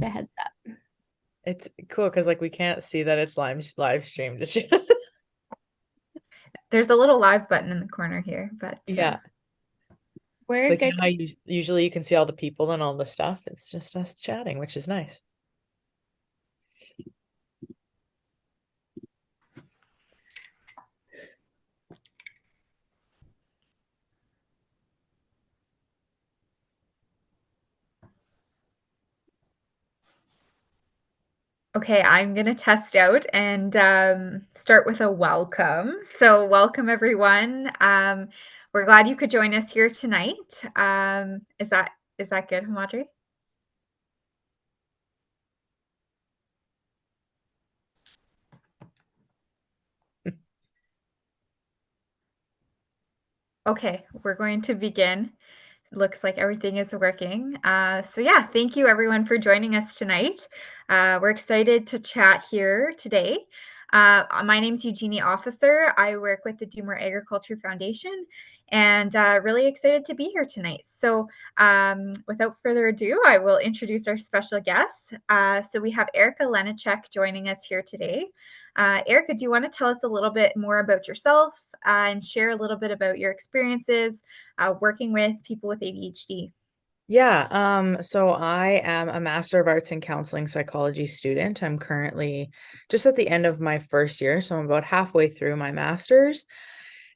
a heads up. It's cool because like we can't see that it's live streamed. It's just There's a little live button in the corner here, but yeah. We're Like, you good. know how usually you can see all the people and all the stuff. It's just us chatting, which is nice. okay, I'm going to test out and start with a welcome. So, welcome everyone. We're glad you could join us here tonight. Is that good, Madri? Okay, we're going to begin. Looks like everything is working. So yeah, thank you everyone for joining us tonight. We're excited to chat here today. My name is Eugenie Officer. I work with the Doomer Agriculture Foundation and really excited to be here tonight. So without further ado, I will introduce our special guests. So we have Erica Leniczek joining us here today. Erica, do you want to tell us a little bit more about yourself and share a little bit about your experiences working with people with ADHD? Yeah, so I am a Master of Arts in Counseling Psychology student. I'm currently just at the end of my first year, so I'm about halfway through my master's,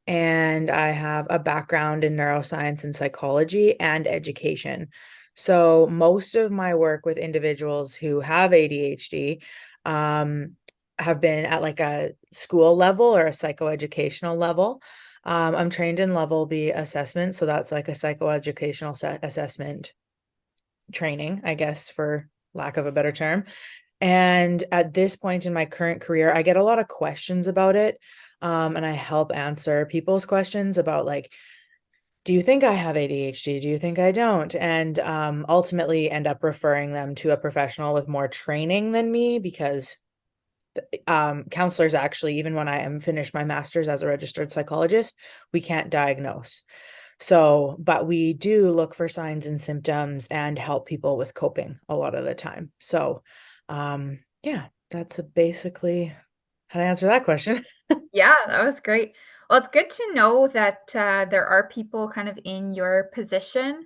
and I have a background in neuroscience and psychology and education. So most of my work with individuals who have ADHD have been at like a school level or a psychoeducational level. I'm trained in level B assessment, so that's like a psychoeducational assessment training, I guess, for lack of a better term. And at this point in my current career, I get a lot of questions about it. And I help answer people's questions about like, do you think I have ADHD? Do you think I don't? And ultimately end up referring them to a professional with more training than me because counselors actually, even when I am finished my master's as a registered psychologist, we can't diagnose. So, but we do look for signs and symptoms and help people with coping a lot of the time. So, yeah, that's basically how to answer that question. Yeah, that was great. Well, it's good to know that there are people kind of in your position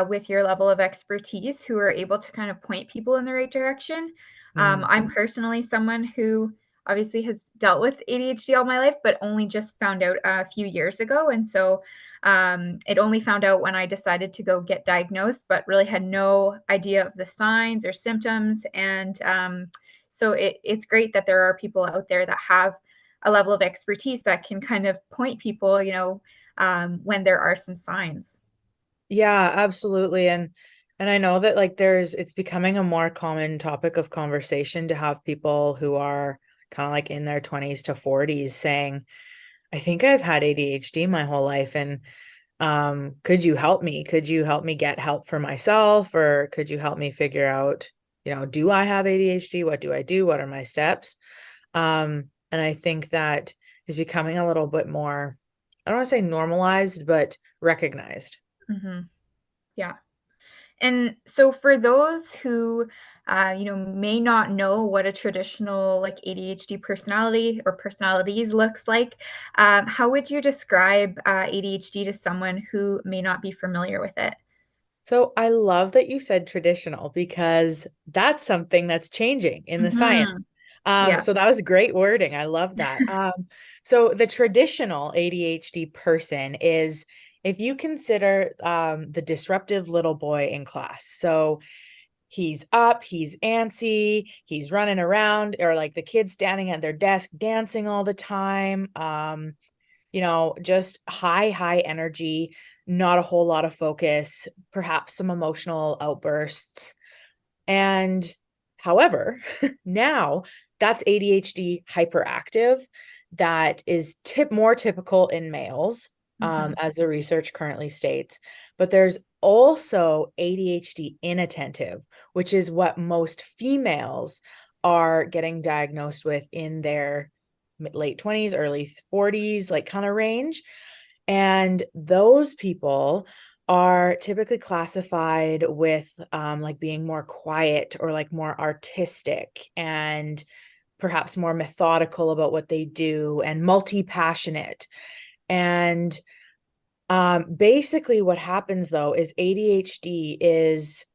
with your level of expertise who are able to kind of point people in the right direction. I'm personally someone who obviously has dealt with ADHD all my life, but only just found out a few years ago. And so it only found out when I decided to go get diagnosed, but really had no idea of the signs or symptoms. And so it's great that there are people out there that have a level of expertise that can kind of point people, when there are some signs. Yeah, absolutely. And I know that like it's becoming a more common topic of conversation to have people who are kind of like in their 20s to 40s saying, I think I've had ADHD my whole life, and could you help me? Could you help me get help for myself, or could you help me figure out, do I have ADHD? What do I do? What are my steps? And I think that is becoming a little bit more, I don't want to say normalized, but recognized. Mm-hmm. Yeah. And so for those who may not know what a traditional like ADHD personality or personalities looks like, how would you describe ADHD to someone who may not be familiar with it? So I love that you said traditional because that's something that's changing in the Mm-hmm. science. Yeah. So that was great wording. I love that. So the traditional ADHD person is if you consider the disruptive little boy in class. So he's up, he's antsy, he's running around, or like the kids standing at their desk dancing all the time. Just high energy, not a whole lot of focus, perhaps some emotional outbursts. And however, now that's ADHD hyperactive that is more typical in males, Mm-hmm. as the research currently states. But there's also ADHD inattentive, which is what most females are getting diagnosed with in their late 20s, early 40s, like kind of range. And those people are typically classified with like being more quiet or like more artistic and perhaps more methodical about what they do and multi-passionate. And basically what happens though is ADHD is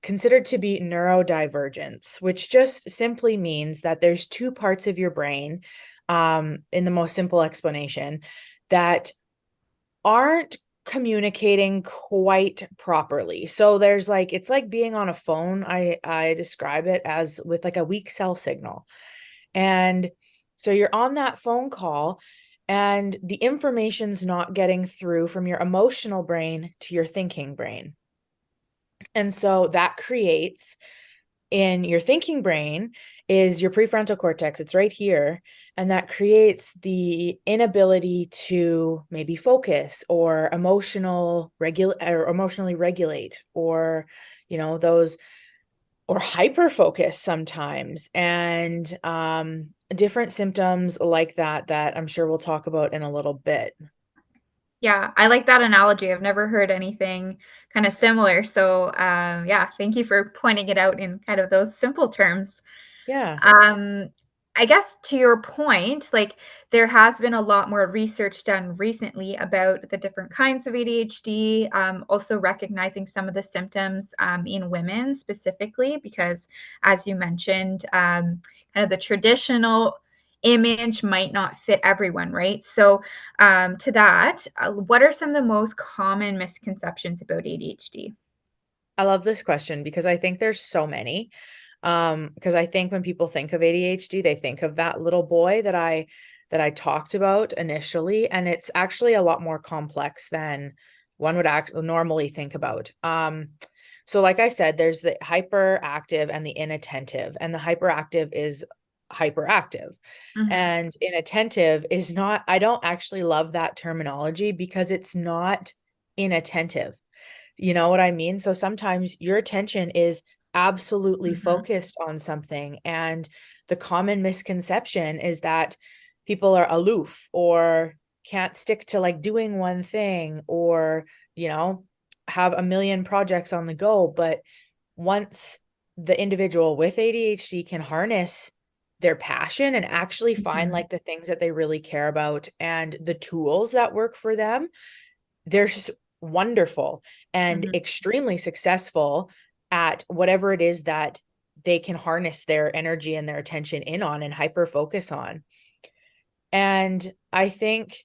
considered to be neurodivergence, which just simply means that there's two parts of your brain, in the most simple explanation, that aren't communicating quite properly. So there's like, it's like being on a phone. I describe it as with like a weak cell signal. And so you're on that phone call and the information's not getting through from your emotional brain to your thinking brain. And so that creates, in your thinking brain is your prefrontal cortex. It's right here. And that creates the inability to maybe focus or emotionally regulate, or, those, or hyper focus sometimes, and different symptoms like that I'm sure we'll talk about in a little bit. Yeah, I like that analogy. I've never heard anything kind of similar. So, yeah, thank you for pointing it out in kind of those simple terms. Yeah. Um, I guess to your point, like there has been a lot more research done recently about the different kinds of ADHD, also recognizing some of the symptoms in women specifically, because as you mentioned, kind of the traditional image might not fit everyone, right? So, to that, what are some of the most common misconceptions about ADHD? I love this question because I think there's so many. Because I think when people think of ADHD, they think of that little boy that I talked about initially, and it's actually a lot more complex than one would normally think about. So like I said, there's the hyperactive and the inattentive, and the hyperactive is hyperactive. Mhm, And inattentive is not, I don't actually love that terminology because it's not inattentive. You know what I mean? So sometimes your attention is absolutely mhm, focused on something. And the common misconception is that people are aloof or can't stick to like doing one thing, or, you know, have a million projects on the go. But once the individual with ADHD can harness their passion and actually find mhm, like the things that they really care about and the tools that work for them, they're just wonderful and mhm, extremely successful at whatever it is that they can harness their energy and their attention in on and hyper focus on. And I think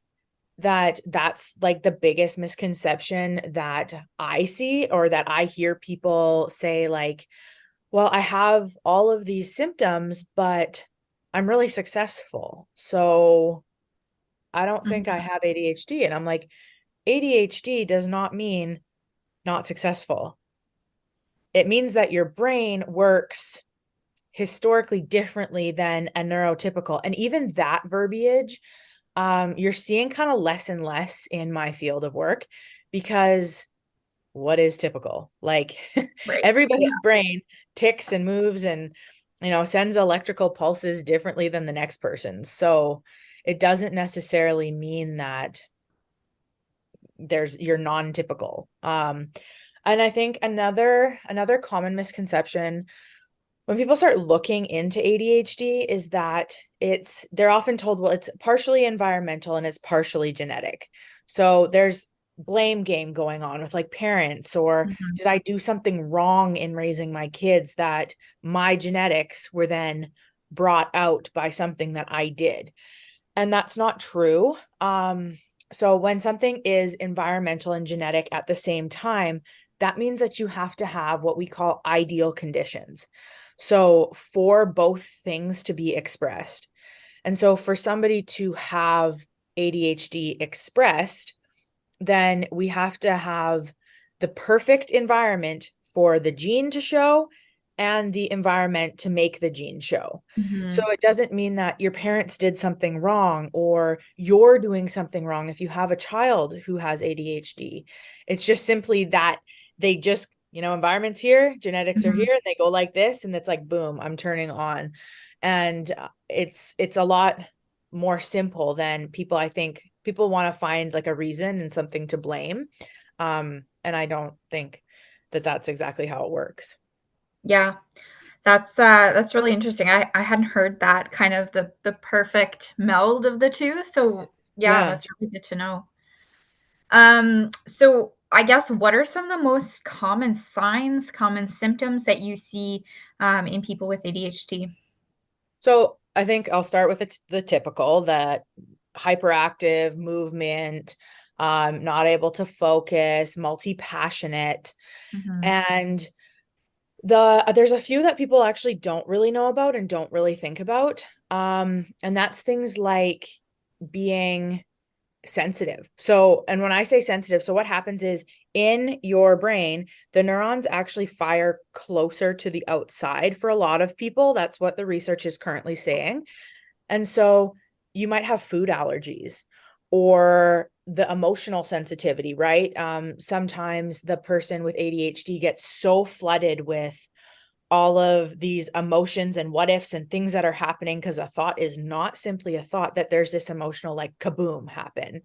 that that's like the biggest misconception that I see, or that I hear people say, like, well, I have all of these symptoms, but I'm really successful. So I don't think I mhm, have ADHD. And I'm like, ADHD does not mean not successful. It means that your brain works historically differently than a neurotypical. And even that verbiage, you're seeing kind of less and less in my field of work, because what is typical? Like right. Yeah. everybody's brain ticks and moves and, sends electrical pulses differently than the next person's. So it doesn't necessarily mean that you're non-typical. And I think another common misconception when people start looking into ADHD is that they're often told, well, it's partially environmental and it's partially genetic. So there's blame game going on with like parents, or Mhm, did I do something wrong in raising my kids that my genetics were then brought out by something that I did? And that's not true. So when something is environmental and genetic at the same time, that means that you have to have what we call ideal conditions. So for both things to be expressed. And so for somebody to have ADHD expressed, then we have to have the perfect environment for the gene to show and the environment to make the gene show. So mhm, it doesn't mean that your parents did something wrong or you're doing something wrong if you have a child who has ADHD. It's just simply that they just, environment's here, genetics are mhm, here, and they go like this, and it's like boom, I'm turning on. And it's a lot more simple than people, I think people want to find like a reason and something to blame. And I don't think that that's exactly how it works. Yeah. That's really interesting. I hadn't heard that kind of the perfect meld of the two. So yeah, Yeah. that's really good to know. So I guess what are some of the most common signs, common symptoms that you see in people with ADHD? So I think I'll start with the typical, that hyperactive movement, not able to focus, multi-passionate. Mhm. And there's a few that people actually don't really know about and don't really think about. And that's things like being sensitive. So, and when I say sensitive, so what happens is in your brain, the neurons actually fire closer to the outside for a lot of people. That's what the research is currently saying. And so you might have food allergies or the emotional sensitivity, right? Sometimes the person with ADHD gets so flooded with all of these emotions and what ifs and things that are happening, because a thought is not simply a thought, that there's this emotional like kaboom happen.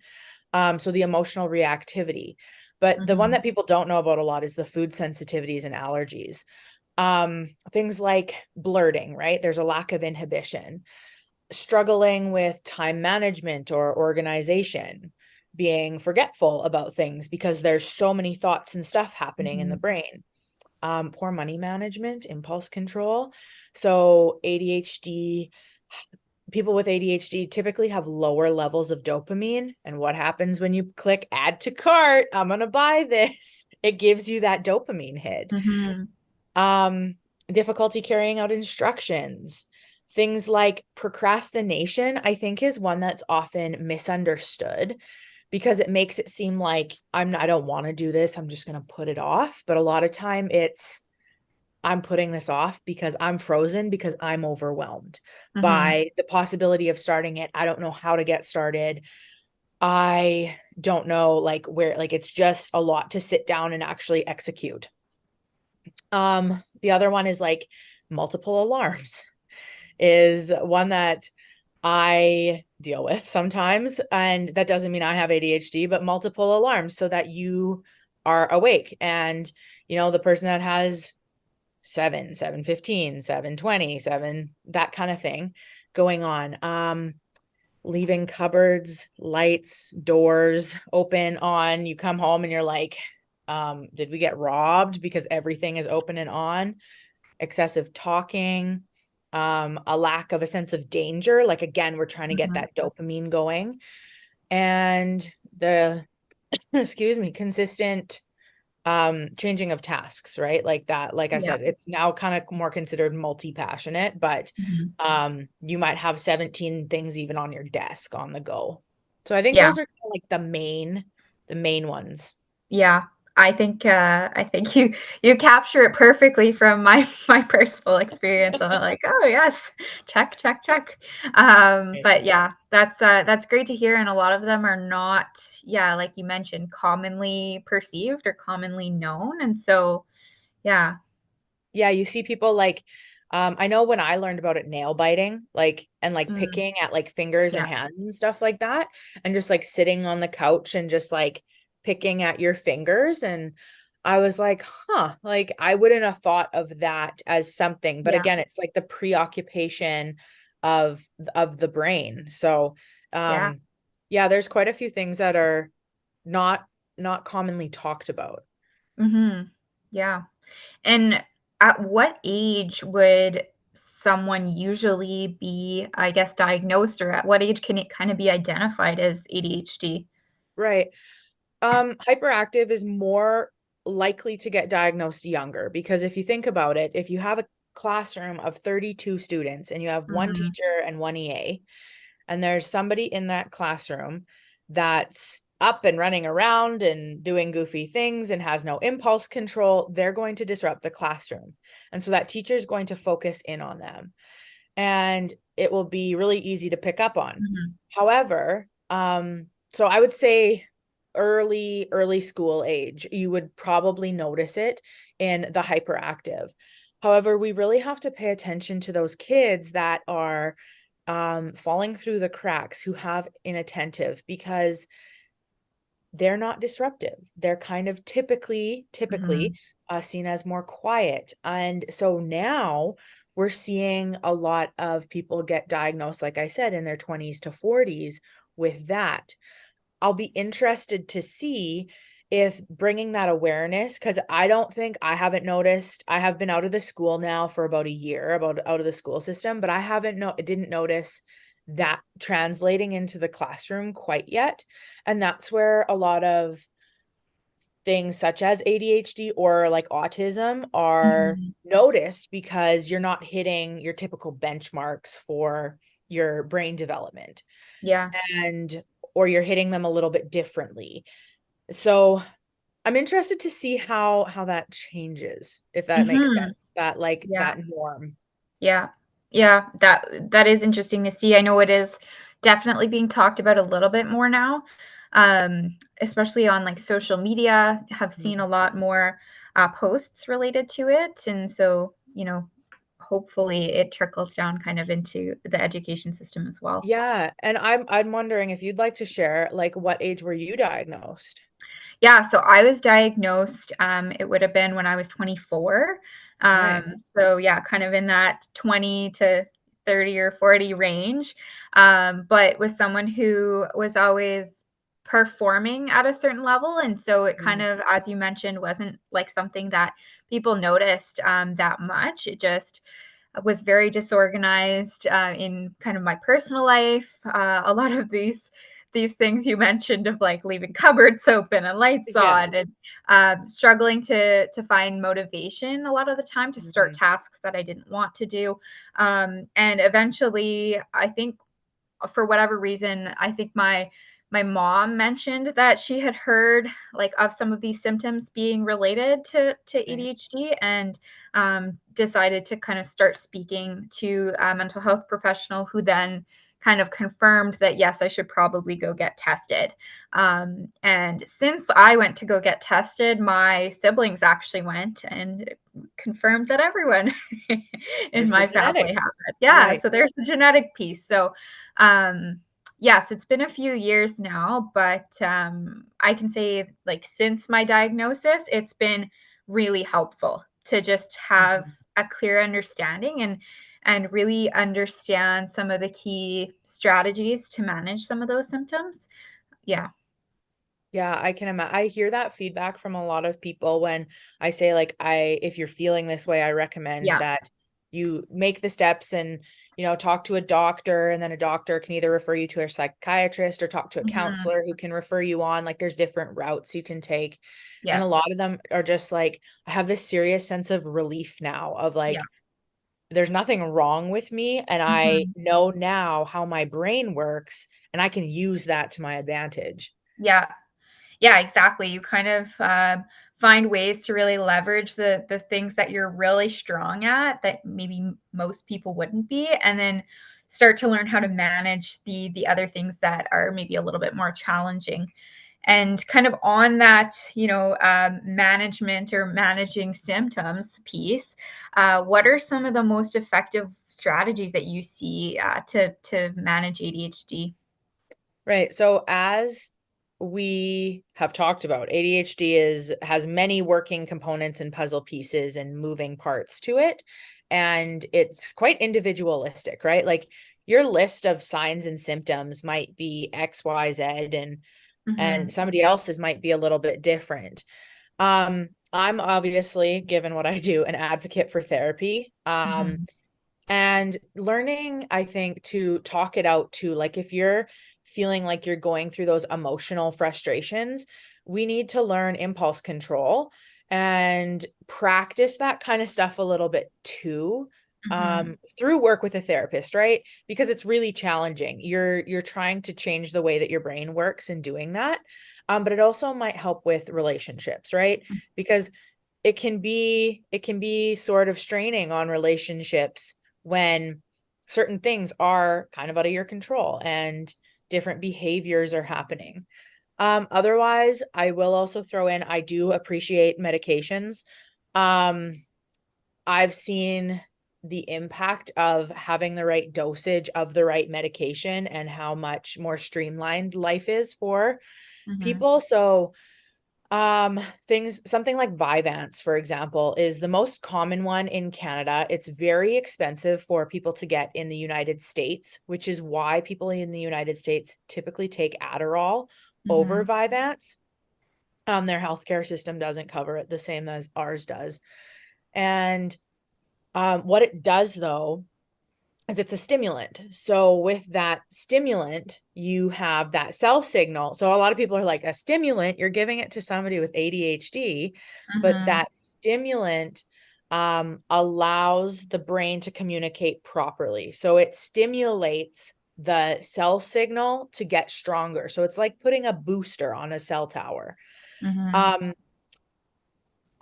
So the emotional reactivity. But the one Mhm. that people don't know about a lot is the food sensitivities and allergies. Things like blurting, right? There's a lack of inhibition, struggling with time management or organization, being forgetful about things because there's so many thoughts and stuff happening in the Mhm. brain. Poor money management, impulse control. So ADHD, people with ADHD typically have lower levels of dopamine. And what happens when you click add to cart? I'm going to buy this. It gives you that dopamine hit. Mhm. Um, Difficulty carrying out instructions. Things like procrastination, I think, is one that's often misunderstood because it makes it seem like I don't want to do this. I'm just going to put it off. But a lot of time I'm putting this off because I'm frozen, because I'm overwhelmed Mhm. by the possibility of starting it. I don't know how to get started. I don't know like where, like it's just a lot to sit down and actually execute. The other one is like multiple alarms is one that I deal with sometimes. And that doesn't mean I have ADHD, but multiple alarms so that you are awake. And, the person that has 7:15, 7:20, 7, that kind of thing going on. Leaving cupboards, lights, doors open on, you come home and you're like, did we get robbed because everything is open and on? Excessive talking, a lack of a sense of danger. Like, again, we're trying to get Mhm. that dopamine going. And the, excuse me, consistent changing of tasks, right? Like that, like I Yeah. said, it's now kind of more considered multi-passionate, but Mhm. you might have 17 things even on your desk on the go. So I think Yeah. those are kind of like the main ones. Yeah. I think you capture it perfectly from my my personal experience. I'm like, oh yes, check, check, check. Right. But yeah, that's great to hear. And a lot of them are not, yeah, like you mentioned, commonly perceived or commonly known. And so, yeah. Yeah, you see people like, I know when I learned about it, nail biting, like, and like Mm, picking at like fingers and yeah. hands and stuff like that, and just like sitting on the couch and just like picking at your fingers. And I was like, huh, like I wouldn't have thought of that as something. But Yeah. again, it's like the preoccupation of the brain. So, Yeah. um, yeah, there's quite a few things that are not not commonly talked about. Mhm. Yeah. And at what age would someone usually be, I guess, diagnosed, or at what age can it kind of be identified as ADHD? Right. Hyperactive is more likely to get diagnosed younger, because if you think about it, if you have a classroom of 32 students and you have one Mhm. teacher and one EA, and there's somebody in that classroom that's up and running around and doing goofy things and has no impulse control, they're going to disrupt the classroom. And so that teacher is going to focus in on them, and it will be really easy to pick up on. Mhm. However, so I would say early school age, you would probably notice it in the hyperactive. However, we really have to pay attention to those kids that are falling through the cracks, who have inattentive, because they're not disruptive. They're kind of typically seen as more quiet. And so now we're seeing a lot of people get diagnosed, like I said, in their 20s to 40s with that. I'll be interested to see if bringing that awareness, because I don't think I haven't noticed. I have been out of the school now for about a year, about out of the school system, but I didn't notice that translating into the classroom quite yet. And that's where a lot of things such as ADHD or like autism are noticed, because you're not hitting your typical benchmarks for your brain development. Yeah. And or you're hitting them a little bit differently. So I'm interested to see how that changes, if that makes sense. That like Yeah. that norm. Yeah. Yeah, that is interesting to see. I know it is definitely being talked about a little bit more now, especially on like social media. Have seen a lot more posts related to it, and so hopefully it trickles down kind of into the education system as well. Yeah, and I'm wondering if you'd like to share, like, what age were you diagnosed? Yeah, so I was diagnosed, it would have been when I was 24. Okay. So yeah, kind of in that 20 to 30 or 40 range. But with someone who was always performing at a certain level. And so it kind of, as you mentioned, wasn't like something that people noticed that much. It just was very disorganized in kind of my personal life. A lot of these things you mentioned of like leaving cupboards open and lights Yeah. on, and struggling to find motivation a lot of the time to start tasks that I didn't want to do. And eventually, I think for whatever reason, I think my mom mentioned that she had heard like of some of these symptoms being related to Right. ADHD, and decided to kind of start speaking to a mental health professional, who then kind of confirmed that yes, I should probably go get tested. And since I went to go get tested, my siblings actually went and confirmed that everyone in There's the my family genetics. has it. Yeah, Right. so there's the genetic piece. So yes, it's been a few years now, but I can say like since my diagnosis, it's been really helpful to just have a clear understanding and really understand some of the key strategies to manage some of those symptoms. Yeah. Yeah, I can imagine. I hear that feedback from a lot of people when I say, like, if you're feeling this way, I recommend Yeah. that you make the steps and, talk to a doctor, and then a doctor can either refer you to a psychiatrist or talk to a Mhm. counselor who can refer you on. Like, there's different routes you can take. And a Yes. lot of them are just like, I have this serious sense of relief now of Yeah. like, there's nothing wrong with me. And I Mhm. know now how my brain works, and I can use that to my advantage. Yeah. Yeah, exactly. You kind of find ways to really leverage the things that you're really strong at that maybe most people wouldn't be, and then start to learn how to manage the other things that are maybe a little bit more challenging. And kind of on that, management or managing symptoms piece, what are some of the most effective strategies that you see to manage ADHD? Right. So as we have talked about, ADHD has many working components and puzzle pieces and moving parts to it. And it's quite individualistic, right? Like, your list of signs and symptoms might be X, Y, Z, and Hmm. somebody else's might be a little bit different. I'm obviously, given what I do, an advocate for therapy. Hmm. And learning, I think, to talk it out too. Like, if you're feeling like you're going through those emotional frustrations, we need to learn impulse control and practice that kind of stuff a little bit too, Hmm. through work with a therapist, right? Because it's really challenging. You're trying to change the way that your brain works in doing that. But it also might help with relationships, right? Because it can be sort of straining on relationships when certain things are kind of out of your control and different behaviors are happening. Otherwise, I will also throw in, I do appreciate medications. Um, I've seen the impact of having the right dosage of the right medication and how much more streamlined life is for People, so something like Vyvanse, for example, is the most common one in Canada. It's very expensive for people to get in the United States, which is why people in the United States typically take Adderall over Vyvanse. Their healthcare system doesn't cover it the same as ours does. And what it does, though, is it's a stimulant. So with that stimulant, you have that cell signal. So a lot of people are like, a stimulant, you're giving it to somebody with ADHD, but that stimulant allows the brain to communicate properly. So it stimulates the cell signal to get stronger. So it's like putting a booster on a cell tower. I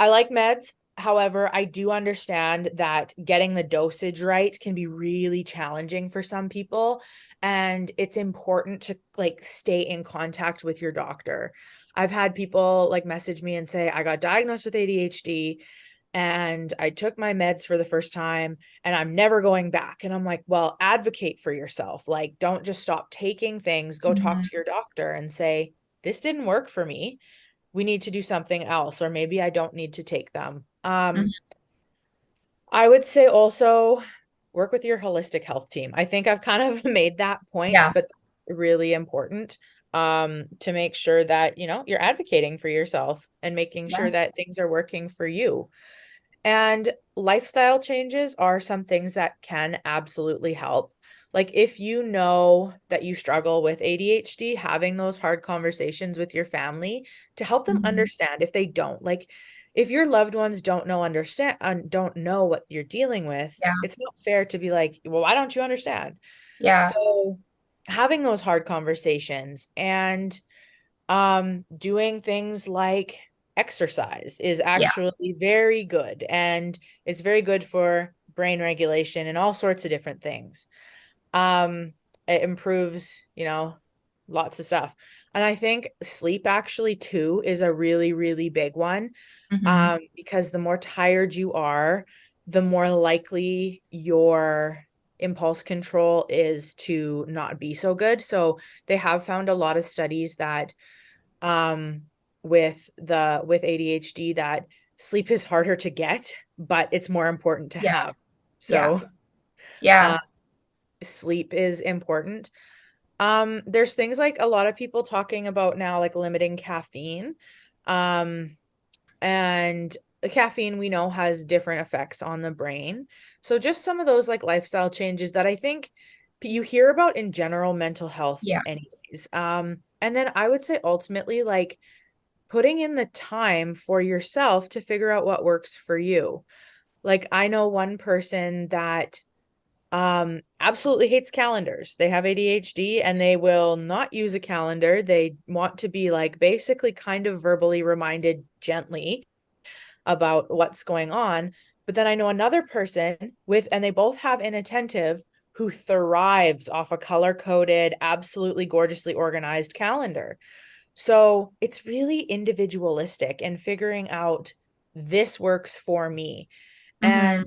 like meds. However, I do understand that getting the dosage right can be really challenging for some people. And it's important to like stay in contact with your doctor. I've had people like message me and say, I got diagnosed with ADHD and I took my meds for the first time and I'm never going back. And I'm like, well, advocate for yourself. Like, don't just stop taking things. Go talk to your doctor and say, this didn't work for me. We need to do something else, or maybe I don't need to take them. I would say also work with your holistic health team. I think I've kind of made that point, but that's really important to make sure that, you know, you're advocating for yourself and making sure that things are working for you. And lifestyle changes are some things that can absolutely help. Like if you know that you struggle with ADHD, having those hard conversations with your family to help them understand if they don't. Like if your loved ones don't know what you're dealing with, it's not fair to be like, well, why don't you understand? So having those hard conversations and doing things like exercise is actually very good, and it's very good for brain regulation and all sorts of different things. It improves, you know, lots of stuff. And I think sleep actually too is a really, really big one. Because the more tired you are, the more likely your impulse control is to not be so good. So they have found a lot of studies that with ADHD that sleep is harder to get, but it's more important to have. So sleep is important. There's things like a lot of people talking about now, like limiting caffeine. And the caffeine we know has different effects on the brain. So just some of those like lifestyle changes that I think you hear about in general mental health anyways. And then I would say ultimately like putting in the time for yourself to figure out what works for you. Like I know one person that absolutely hates calendars. They have ADHD and they will not use a calendar. They want to be like basically kind of verbally reminded gently about what's going on. But then I know another person and they both have inattentive who thrives off a color-coded, absolutely gorgeously organized calendar. So it's really individualistic and figuring out this works for me. And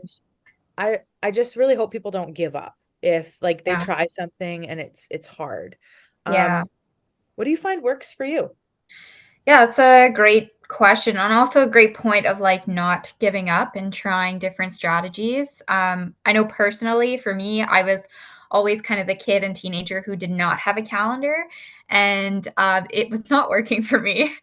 I just really hope people don't give up if like they try something and it's hard. What do you find works for you? Yeah, it's a great question and also a great point of like not giving up and trying different strategies. I know personally for me, I was always kind of the kid and teenager who did not have a calendar, and it was not working for me.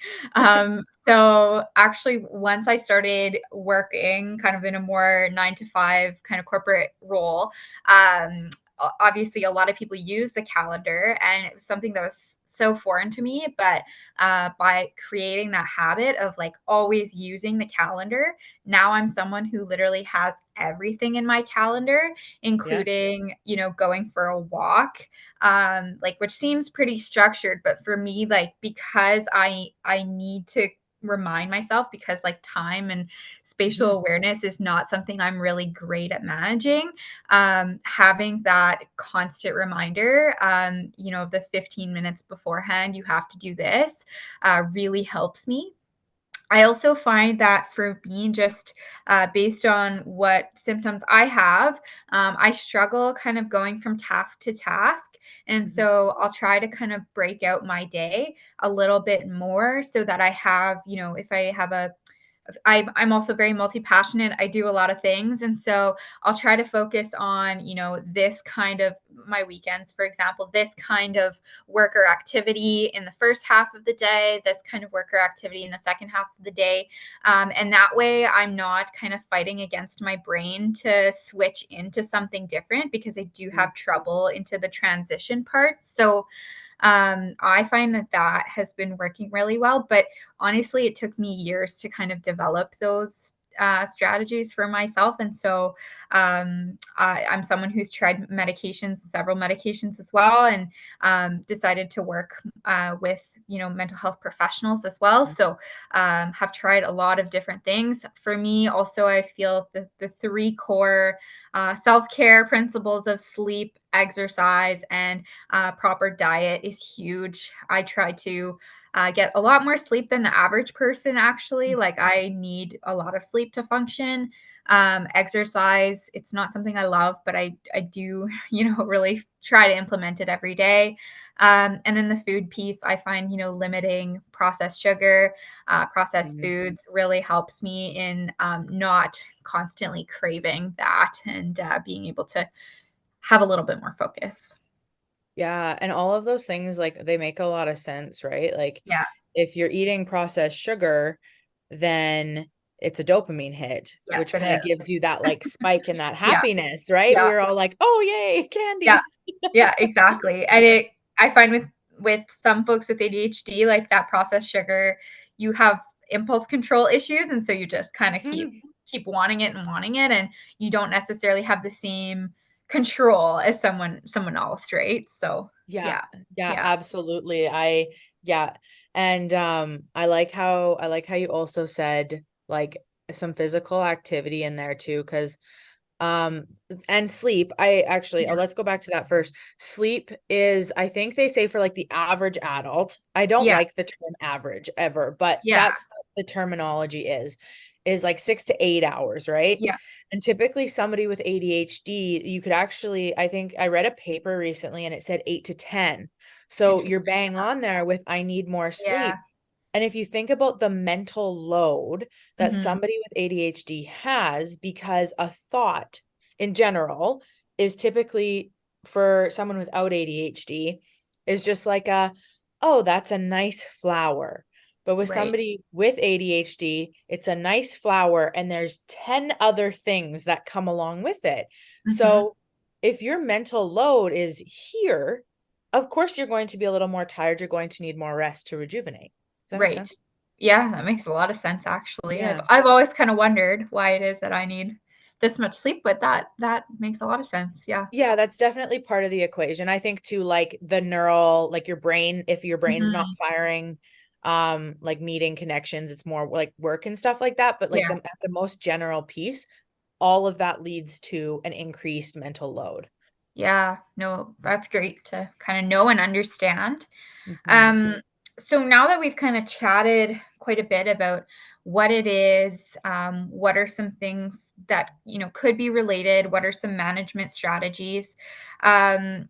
So actually, once I started working kind of in a more 9 to 5 kind of corporate role, obviously a lot of people use the calendar and it was something that was so foreign to me, but by creating that habit of like always using the calendar, now I'm someone who literally has everything in my calendar, including you know, going for a walk, like, which seems pretty structured, but for me, like, because I need to remind myself, because like time and spatial awareness is not something I'm really great at managing. Having that constant reminder, you know, the 15 minutes beforehand, you have to do this, really helps me. I also find that for me, just based on what symptoms I have, I struggle kind of going from task to task. And Mhm. so I'll try to kind of break out my day a little bit more so that I have, if I have I'm also very multi-passionate. I do a lot of things. And so I'll try to focus on, this kind of my weekends, for example, this kind of work or activity in the first half of the day, this kind of work or activity in the second half of the day. And that way I'm not kind of fighting against my brain to switch into something different because I do have trouble into the transition part. So I find that has been working really well. But honestly, it took me years to kind of develop those strategies for myself. And so I'm someone who's tried medications, several medications as well, and decided to work with mental health professionals as well. So have tried a lot of different things. For me, also, I feel the three core self-care principles of sleep, exercise, and proper diet is huge. I try to get a lot more sleep than the average person, actually. Like, I need a lot of sleep to function. Exercise, it's not something I love, but I do, really try to implement it every day. And then the food piece, I find, limiting processed sugar, processed Mhm. foods really helps me in not constantly craving that and being able to have a little bit more focus. Yeah, and all of those things, like, they make a lot of sense, right? Like, Yeah. if you're eating processed sugar, then it's a dopamine hit, Yes, which it kinda is. gives you that, like, spike in that Yeah, happiness, right? yeah, We're all like, "Oh, yay, yeah, candy." yeah, exactly. And I find with some folks with ADHD, like that processed sugar, you have impulse control issues, and so you just kind of Mhm. keep wanting it and wanting it, and you don't necessarily have the same control as someone else, right? So Yeah, yeah, yeah, yeah, absolutely. Yeah, and, I like how you also said, like, some physical activity in there too, because and sleep, I actually, yeah, let's go back to that first. Sleep is, I think they say for like the average adult, I don't yeah, like the term average ever, but yeah, that's the terminology is like 6 to 8 hours, right? yeah. And typically somebody with ADHD, you could actually, I think I read a paper recently and it said 8 to 10. So you're Interesting. bang on there with I need more Yeah. sleep. And if you think about the mental load that Mhm. somebody with ADHD has, because a thought in general is typically for someone without ADHD is just like oh, that's a nice flower. But with Right. somebody with ADHD, it's a nice flower and there's 10 other things that come along with it. Mhm. So if your mental load is here, of course you're going to be a little more tired. You're going to need more rest to rejuvenate. Does that make Right. sense? Yeah, that makes a lot of sense, actually. I've Yeah. I've always kinda wondered why it is that I need this much sleep, but that makes a lot of sense, yeah. Yeah, that's definitely part of the equation. I think too, like the neural, like your brain, if your brain's not Mhm. firing, like meeting connections, it's more like work and stuff like that. But like Yeah. at the most general piece, all of that leads to an increased mental load. Yeah. No, that's great to kinda know and understand. Mhm. Um, so now that we've kinda chatted quite a bit about what it is, what are some things that, could be related, what are some management strategies, um,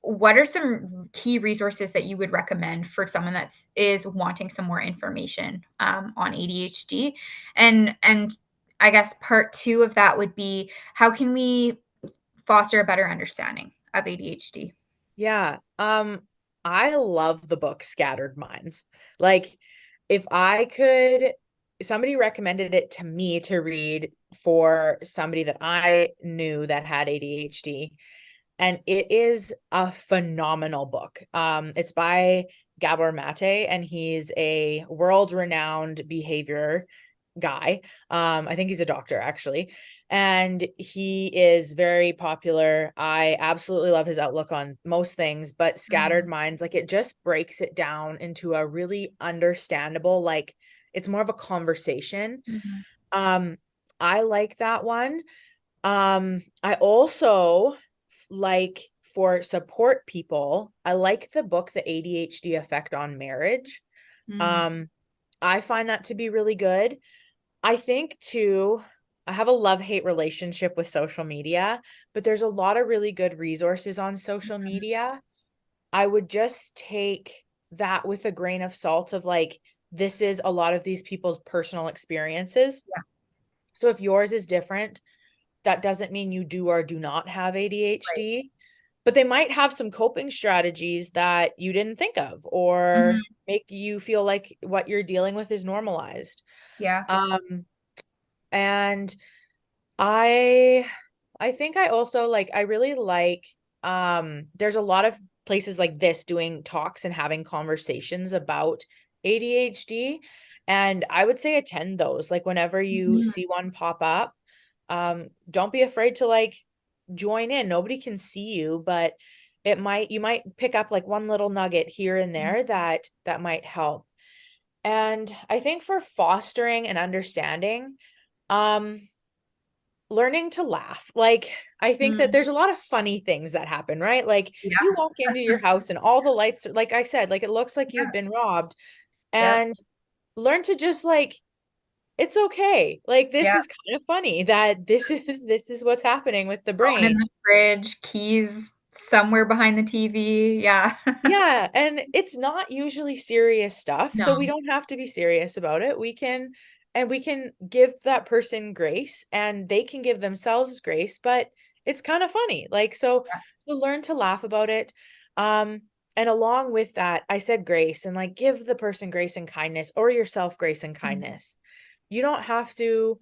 what are some key resources that you would recommend for someone is wanting some more information on ADHD? And I guess part two of that would be how can we foster a better understanding of ADHD? Yeah. I love the book Scattered Minds. Like, if I could, somebody recommended it to me to read for somebody that I knew that had ADHD, and it is a phenomenal book. It's by Gabor Mate, and he's a world-renowned behavior guy. I think he's a doctor actually, and he is very popular. I absolutely love his outlook on most things, but Scattered Mhm, Minds, like it just breaks it down into a really understandable, like it's more of a conversation. mhm, Um, I like that one. I also like for support people, I like the book The ADHD Effect on Marriage. mm, Um, I find that to be really good. I think too, I have a love-hate relationship with social media, but there's a lot of really good resources on social Mhm. media. I would just take that with a grain of salt of like, this is a lot of these people's personal experiences. Yeah. So if yours is different, that doesn't mean you do or do not have Right. ADHD, but they might have some coping strategies that you didn't think of Mhm. or make you feel like what you're dealing with is normalized. Yeah. And I I think I also like I really like there's a lot of places like this doing talks and having conversations about ADHD, and I would say attend those like whenever you Mhm. see one pop up. Don't be afraid to like join in. Nobody can see you, but you might pick up like one little nugget here and Mhm. there that might help. And I think for fostering and understanding, um learning to laugh. Like, I think that Mm. there's a lot of funny things that happen, right? Like, you Yeah. walk into your house and all the lights are like I said, like, it looks like you've Yeah. been robbed, Yep. and learn to just, like, it's okay. Like, this Yeah. is kind of funny that this is what's happening with the Phone in brain. the fridge, keys somewhere behind the TV. Yeah. Yeah, and it's not usually serious stuff, No. so we don't have to be serious about it. We can give that person grace and they can give themselves grace, but it's kind of funny. Like Yeah. so learn to laugh about it. Um and along with that, I said grace and like give the person grace and kindness or yourself grace and Mhm. kindness. You don't have to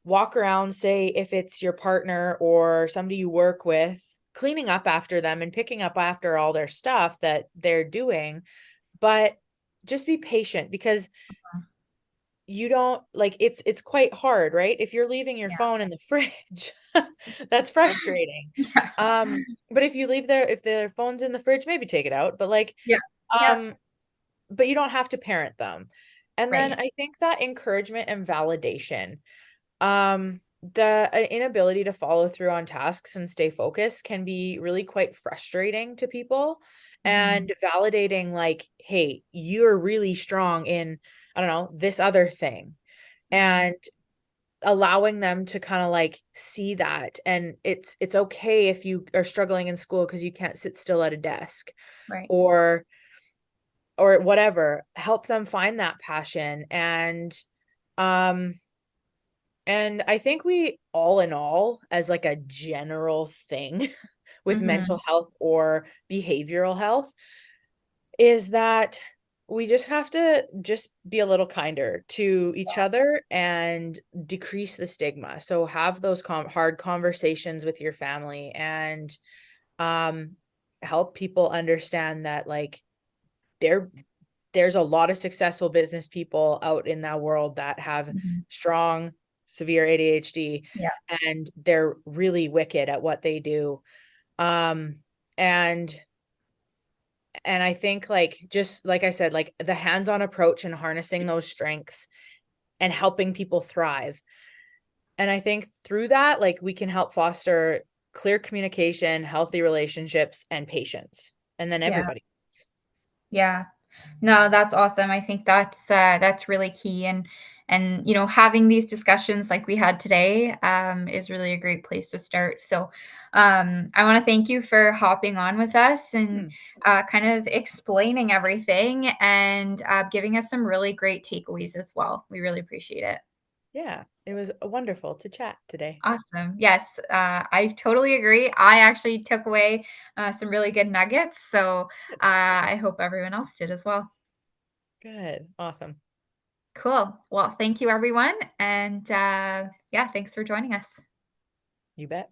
walk around, say if it's your partner or somebody you work with, cleaning up after them and picking up after all their stuff that they're doing, but just be patient because you don't like it's quite hard, right? If you're leaving your Yeah. phone in the fridge, that's frustrating. Yeah. But if their phone's in the fridge, maybe take it out, but like Yeah. Yep. um but you don't have to parent them. And then Right. I think that encouragement and validation, the inability to follow through on tasks and stay focused can be really quite frustrating to people, Mhm. and validating like, hey, you're really strong in, I don't know, this other thing, Mhm. and allowing them to kind of like see that, and it's okay if you are struggling in school because you can't sit still at a desk Right. or whatever. Help them find that passion. Um and I think we all in all, as like a general thing with mental Mhm. health or behavioral health, is that we just have to just be a little kinder to each other and decrease the stigma. So have those hard conversations with your family and um help people understand that like there there's a lot of successful business people out in that world that have Mhm. strong, severe ADHD, Yeah. and they're really wicked at what they do. Um, and I think like just like I said, like the hands-on approach and harnessing those strengths and helping people thrive. And I think through that, like we can help foster clear communication, healthy relationships, and patience. And then Yeah. everybody. Yeah. No, that's awesome. I think that's really key, and having these discussions like we had today is really a great place to start. So, I want to thank you for hopping on with us and Hmm. kind of explaining everything and giving us some really great takeaways as well. We really appreciate it. Yeah, it was wonderful to chat today. Awesome. Yes, I totally agree. I actually took away some really good nuggets, so I hope everyone else did as well. Good. Awesome. Cool. Well, thank you, everyone. And yeah, thanks for joining us. You bet.